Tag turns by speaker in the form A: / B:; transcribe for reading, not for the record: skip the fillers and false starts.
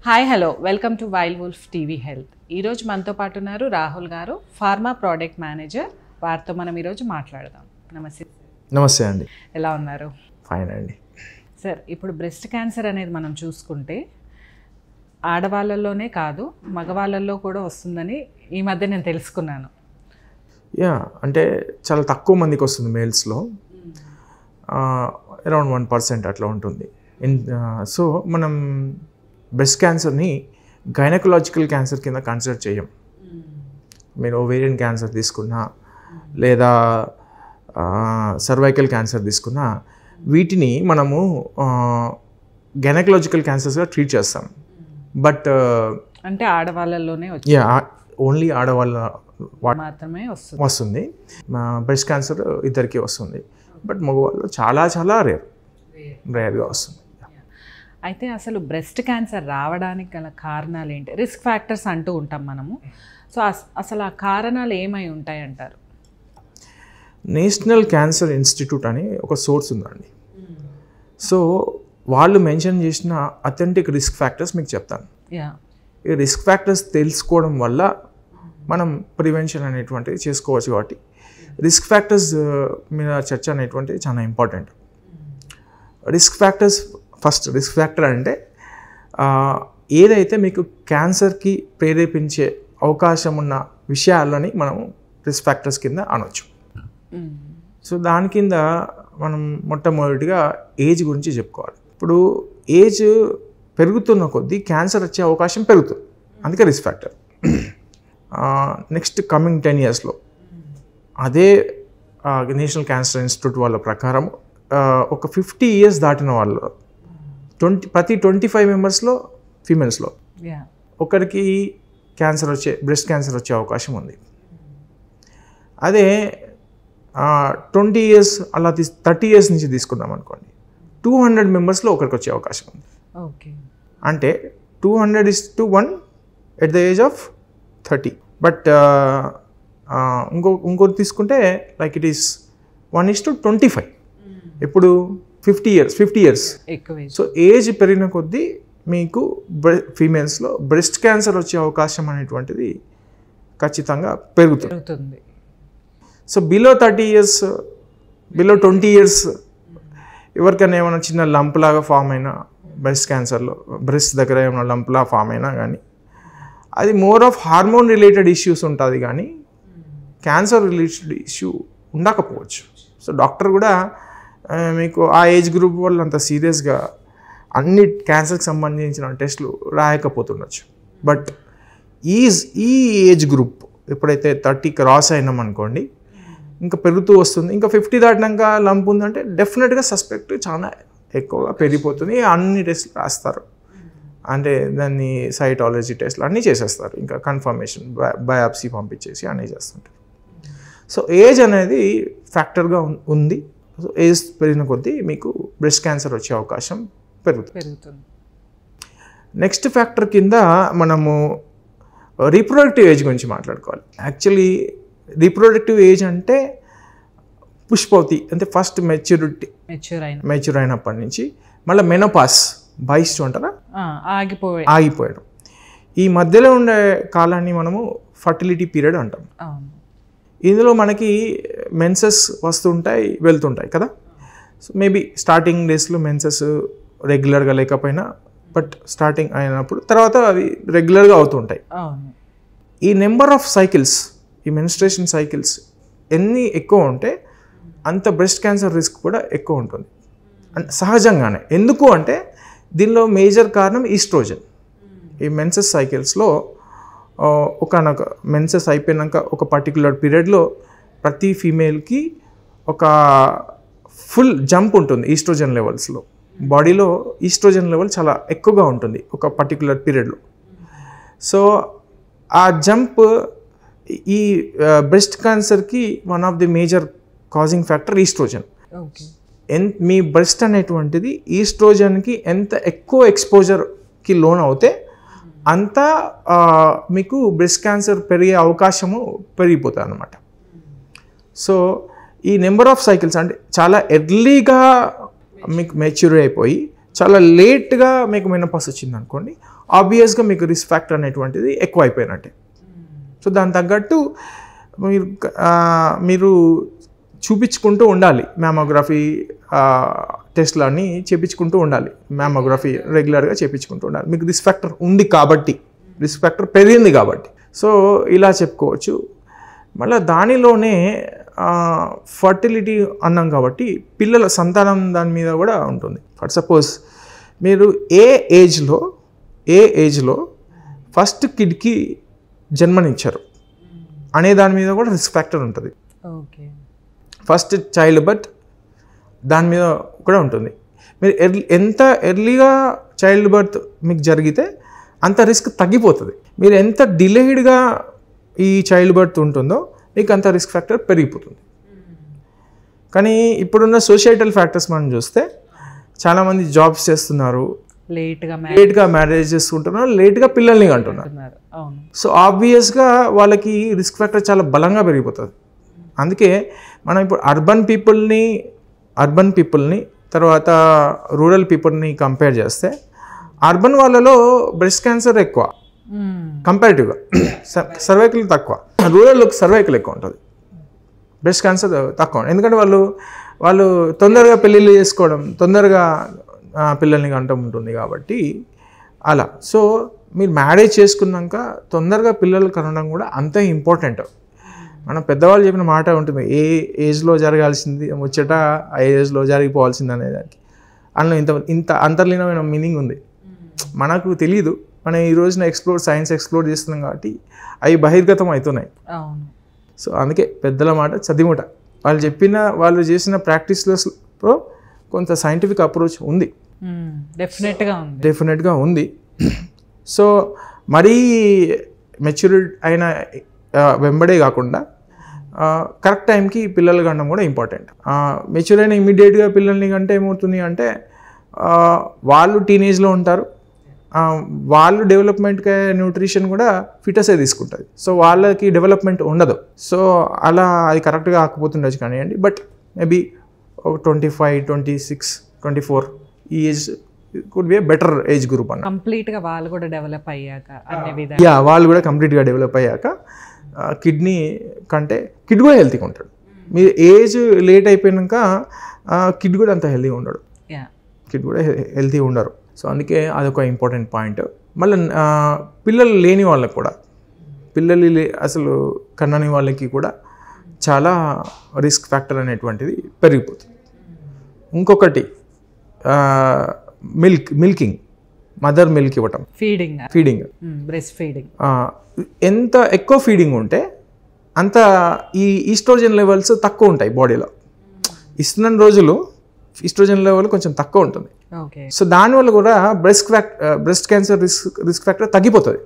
A: Hi hello welcome to wild wolf TV health. ఈరోజు మనతో పాటు ఉన్నారు రాహుల్ గారు, ఫార్మా ప్రోడక్ట్ మేనేజర్. వారితో మనం ఈరోజు మాట్లాడదాం. నమస్తే.
B: నమస్తే అండి.
A: ఎలా ఉన్నారు?
B: ఫైన్ అండి.
A: సార్, ఇప్పుడు బ్రెస్ట్ క్యాన్సర్ అనేది మనం చూసుకుంటే ఆడవాళ్ళల్లోనే కాదు మగవాళ్ళల్లో కూడా వస్తుందని ఈ మధ్య నేను తెలుసుకున్నాను.
B: అంటే చాలా తక్కువ మందికి వస్తుంది మేల్స్లో, అరౌండ్ 1% అట్లా ఉంటుంది. సో మనం బ్రెస్ట్ క్యాన్సర్ని గైనకలాజికల్ క్యాన్సర్ కింద కన్సిడర్ చేయం. మీరు ఓవేరియన్ క్యాన్సర్ తీసుకున్నా లేదా సర్వైకల్ క్యాన్సర్ తీసుకున్నా వీటిని మనము గైనకలాజికల్ క్యాన్సర్స్గా ట్రీట్ చేస్తాం. బట్
A: అంటే ఆడవాళ్ళలోనే
B: ఓన్లీ ఆడవాళ్ళ
A: మాత్రమే
B: వస్తుంది. బ్రెస్ట్ క్యాన్సర్ ఇద్దరికీ వస్తుంది, బట్ మగవాళ్ళు చాలా చాలా రేర్గా వస్తుంది.
A: అయితే అసలు బ్రెస్ట్ క్యాన్సర్ రావడానికి గల కారణాలు ఏంటి? రిస్క్ ఫ్యాక్టర్స్ అంటూ ఉంటాం మనము. సో అసలు ఆ కారణాలు ఏమై ఉంటాయి అంటారు?
B: నేషనల్ క్యాన్సర్ ఇన్స్టిట్యూట్ అని ఒక సోర్స్ ఉందండి. సో వాళ్ళు మెన్షన్ చేసిన అథెంటిక్ రిస్క్ ఫ్యాక్టర్స్ మీకు చెప్తాను. ఈ రిస్క్ ఫ్యాక్టర్స్ తెలుసుకోవడం వల్ల మనం ప్రివెన్షన్ అనేటువంటిది చేసుకోవచ్చు. కాబట్టి రిస్క్ ఫ్యాక్టర్స్ మీద చర్చ అనేటువంటిది చాలా important. Risk factors, first risk factor అంటే ఏదైతే మీకు క్యాన్సర్కి ప్రేరేపించే అవకాశం ఉన్న విషయాలని మనం రిస్క్ ఫ్యాక్టర్స్ కింద అనవచ్చు. సో దాని కింద మనం మొట్టమొదటిగా ఏజ్ గురించి చెప్పుకోవాలి. ఇప్పుడు ఏజ్ పెరుగుతున్న కొద్దీ క్యాన్సర్ వచ్చే అవకాశం పెరుగుతుంది, అందుకే రిస్క్ ఫ్యాక్టర్. నెక్స్ట్ కమింగ్ 10 yearsలో అదే నేషనల్ క్యాన్సర్ ఇన్స్టిట్యూట్ వాళ్ళ ప్రకారం ఒక 50 years దాటిన వాళ్ళు ప్రతి 25 members ఫీమేల్స్లో ఒకరికి బ్రెస్ట్ క్యాన్సర్ వచ్చే అవకాశం ఉంది. అదే 20 years అలా 30 years నుంచి తీసుకుందాం అనుకోండి, 200 members ఒకరికి వచ్చే అవకాశం ఉంది. అంటే 200:1 at the age of 30. But ఇంకోటి తీసుకుంటే లైక్ ఇట్ ఈస్ 1:25. ఇప్పుడు 50 years. సో ఏజ్ పెరిగిన కొద్దీ మీకు ఫీమేల్స్లో బ్రెస్ట్ క్యాన్సర్ వచ్చే అవకాశం అనేటువంటిది ఖచ్చితంగా పెరుగుతుంది. So below 30 years, below 20 years ఎవరికైనా ఏమైనా చిన్న లంప్ లాగా ఫామ్ అయినా బ్రెస్ట్ క్యాన్సర్లో, బ్రెస్ట్ దగ్గర ఏమైనా లంప్ లాగా ఫామ్ అయినా కానీ అది more of hormone related issues ఉంటుంది, కానీ క్యాన్సర్ రిలేటెడ్ ఇష్యూ ఉండకపోవచ్చు. సో డాక్టర్ కూడా మీకు ఆ ఏజ్ గ్రూప్ వాళ్ళు అంత సీరియస్గా అన్ని క్యాన్సర్కి సంబంధించిన టెస్టులు రాయకపోతుండొచ్చు. బట్ ఈ ఏజ్ గ్రూప్ ఎప్పుడైతే 30 క్రాస్ అయినాం అనుకోండి, ఇంకా పెరుగుతూ వస్తుంది. ఇంకా 50 దాటినాక లంప్ ఉందంటే డెఫినెట్గా సస్పెక్ట్ చాలా ఎక్కువగా పెరిగిపోతుంది. అన్ని టెస్టులు రాస్తారు, అంటే దాన్ని సైటాలజీ టెస్ట్లు అన్నీ చేసేస్తారు. ఇంకా కన్ఫర్మేషన్ బయాప్సీ పంపించేసి అన్నీ చేస్తుంటారు. సో ఏజ్ అనేది ఫ్యాక్టర్గా ఉంది. సో ఏజ్ పెరిగిన కొద్దీ మీకు బ్రెస్ట్ క్యాన్సర్ వచ్చే అవకాశం పెరుగుతుంది. నెక్స్ట్ ఫ్యాక్టర్ కింద మనము రీప్రొడక్టివ్ ఏజ్ గురించి మాట్లాడుకోవాలి. యాక్చువల్లీ రీప్రొడక్టివ్ ఏజ్ అంటే పుష్పవతి, అంటే ఫస్ట్ మెచ్యూర్ అయినప్పటి నుంచి మళ్ళీ మెనోపాస్, బాయిస్ అంటారా, ఆగిపోయడం. ఈ మధ్యలో ఉండే కాలాన్ని మనము ఫర్టిలిటీ పీరియడ్ అంటాం. ఇందులో మనకి మెన్సెస్ వస్తుంటాయి, వెళ్తుంటాయి కదా. సో మేబీ స్టార్టింగ్ డేస్లో మెన్సెస్ రెగ్యులర్గా లేకపోయినా, బట్ స్టార్టింగ్ అయినప్పుడు తర్వాత అవి రెగ్యులర్గా అవుతుంటాయి. ఈ నెంబర్ ఆఫ్ సైకిల్స్, ఈ మెన్స్ట్రేషన్ సైకిల్స్ ఎన్ని ఎక్కువ ఉంటే అంత బ్రెస్ట్ క్యాన్సర్ రిస్క్ కూడా ఎక్కువ ఉంటుంది సహజంగానే. ఎందుకు అంటే దీనిలో మేజర్ కారణం ఈస్ట్రోజన్. ఈ మెన్సెస్ సైకిల్స్లో ఒకనొక మెన్సెస్ అయిపోయినాక ఒక పర్టికులర్ పీరియడ్లో ప్రతి ఫీమేల్కి ఒక ఫుల్ జంప్ ఉంటుంది ఈస్ట్రోజన్ లెవెల్స్లో. బాడీలో ఈస్ట్రోజన్ లెవెల్ చాలా ఎక్కువగా ఉంటుంది ఒక పర్టికులర్ పీరియడ్లో. సో ఆ జంప్ ఈ బ్రెస్ట్ క్యాన్సర్కి one of the major causing factor estrogen. మీ బ్రెస్ట్ అనేటువంటిది ఈస్ట్రోజన్కి ఎంత ఎక్కువ ఎక్స్పోజర్కి లోన్ అవుతే అంతా మీకు బ్రెస్ట్ క్యాన్సర్ పెరిగే అవకాశము పెరిగిపోతుంది అన్నమాట. సో ఈ నెంబర్ ఆఫ్ సైకిల్స్ అంటే చాలా ఎర్లీగా మీకు మెచ్యూర్ అయిపోయి చాలా లేట్గా మీకు మెనోపాస్ వచ్చింది అనుకోండి, ఆబ్వియస్గా మీకు రిస్క్ ఫ్యాక్టర్ అనేటువంటిది ఎక్కువ అయిపోయినట్టే. సో దాని తగ్గట్టు మీరు చూపించుకుంటూ ఉండాలి. మ్యామోగ్రఫీ టెస్ట్లన్నీ చేయించుకుంటూ ఉండాలి. మ్యామోగ్రఫీ రెగ్యులర్గా చేయించుకుంటూ ఉండాలి. మీకు రిస్క్ ఫ్యాక్టర్ ఉంది కాబట్టి, రిస్క్ ఫ్యాక్టర్ పెరిగింది కాబట్టి. సో ఇలా చెప్పుకోవచ్చు. మళ్ళీ దానిలోనే ఫర్టిలిటీ అన్నాం కాబట్టి పిల్లల సంతానం దాని మీద కూడా ఉంటుంది. ఫర్ సపోజ్ మీరు ఏ ఏజ్లో ఫస్ట్ కిడ్కి జన్మనిచ్చారు అనే దాని మీద కూడా రిస్క్ ఫ్యాక్టర్ ఉంటుంది. ఫస్ట్ చైల్డ్ బర్త్ దాని మీద కూడా ఉంటుంది. మీరు ఎంత ఎర్లీగా చైల్డ్ బర్త్ మీకు జరిగితే అంత రిస్క్ తగ్గిపోతుంది. మీరు ఎంత డిలేడ్గా ఈ చైల్డ్ బర్త్ ఉంటుందో మీకు అంత రిస్క్ ఫ్యాక్టర్ పెరిగిపోతుంది. కానీ ఇప్పుడున్న సోషైటల్ ఫ్యాక్టర్స్ మనం చూస్తే చాలామంది జాబ్స్ చేస్తున్నారు, లేట్గా మ్యారేజ్ చేసుకుంటున్నారు, లేట్గా పిల్లల్ని కంటున్నారు. సో ఆబ్వియస్గా వాళ్ళకి రిస్క్ ఫ్యాక్టర్ చాలా బలంగా పెరిగిపోతుంది. అందుకే మనం ఇప్పుడు అర్బన్ పీపుల్ని తర్వాత రూరల్ పీపుల్ని కంపేర్ చేస్తే అర్బన్ వాళ్ళలో బ్రెస్ట్ క్యాన్సర్ ఎక్కువ కంపారిటివ్గా, సర్వైకల్ తక్కువ. రూరల్లోకి సర్వైకల్ ఎక్కువ ఉంటుంది, బ్రెస్ట్ క్యాన్సర్ తక్కువ. ఎందుకంటే వాళ్ళు తొందరగా పెళ్ళిళ్ళు చేసుకోవడం, తొందరగా పిల్లల్ని కంటం ఉంటుంది కాబట్టి అలా. సో మీరు మ్యారేజ్ చేసుకున్నాక తొందరగా పిల్లలు కనడం కూడా అంతే ఇంపార్టెంట్. మనం పెద్దవాళ్ళు చెప్పిన మాట ఉంటుంది, ఏ ఏజ్లో జరగాల్సింది ముచ్చట ఆ ఏజ్లో జరిగిపోవాల్సింది అనే దానికి. అందులో ఇంత అంతర్లీనమైన మీనింగ్ ఉంది. మనకు తెలియదు, మనం ఈ రోజున సైన్స్ ఎక్స్ప్లోర్ చేస్తున్నాం కాబట్టి అవి బహిర్గతం అవుతున్నాయి. సో అందుకే పెద్దల మాట చదిముట. వాళ్ళు చేసిన ప్రాక్టీస్లో కొంత సైంటిఫిక్ అప్రోచ్ ఉంది, డెఫినెట్గా ఉంది. సో మరీ మెచ్యూరిటీ అయిన వెంబడే కాకుండా కరెక్ట్ టైంకి పిల్లలు కనడం కూడా ఇంపార్టెంట్. మెచ్యూర్ అయిన ఇమీడియట్గా పిల్లల్ని కంటే ఏమవుతుంది అంటే వాళ్ళు టీనేజ్లో ఉంటారు, వాళ్ళు డెవలప్మెంట్కి న్యూట్రిషన్ కూడా ఫిటసే తీసుకుంటుంది. సో వాళ్ళకి డెవలప్మెంట్ ఉండదు. సో అలా అది కరెక్ట్గా ఆకపోతుండొచ్చు కానివ్వండి. బట్ మేబీ ఒక 25, 26, 24 ఈ age could be better age group అన్న.
A: కంప్లీట్గా వాళ్ళు కూడా డెవలప్ అయ్యాక
B: వాళ్ళు కూడా కంప్లీట్గా డెవలప్ అయ్యాక కిడ్నీ కంటే కిడ్ కూడా హెల్తీగా ఉంటాడు. మీరు ఏజ్ లేట్ అయిపోయాక కిడ్ కూడా అంత హెల్తీగా ఉండడు, కిడ్ కూడా హెల్తీగా ఉండరు. సో అందుకే అదొక ఇంపార్టెంట్ పాయింట్. మళ్ళీ పిల్లలు లేని వాళ్ళకి కూడా, అసలు కన్నని వాళ్ళకి కూడా చాలా రిస్క్ ఫ్యాక్టర్ అనేటువంటిది పెరిగిపోతుంది. ఇంకొకటి మిల్కింగ్, మదర్ మిల్క్ ఇవ్వటం, ఫీడింగ్,
A: బ్రెస్ట్ ఫీడింగ్.
B: ఎంత ఎక్కువ ఫీడింగ్ ఉంటే అంత ఈ ఈస్ట్రోజన్ లెవెల్స్ తక్కువ ఉంటాయి బాడీలో. ఇస్తున్న రోజులు ఈస్ట్రోజన్ లెవెల్ కొంచెం తక్కువ ఉంటుంది. సో దానివల్ల కూడా బ్రెస్ట్ క్యాన్సర్ రిస్క్ ఫ్యాక్టర్ తగ్గిపోతుంది.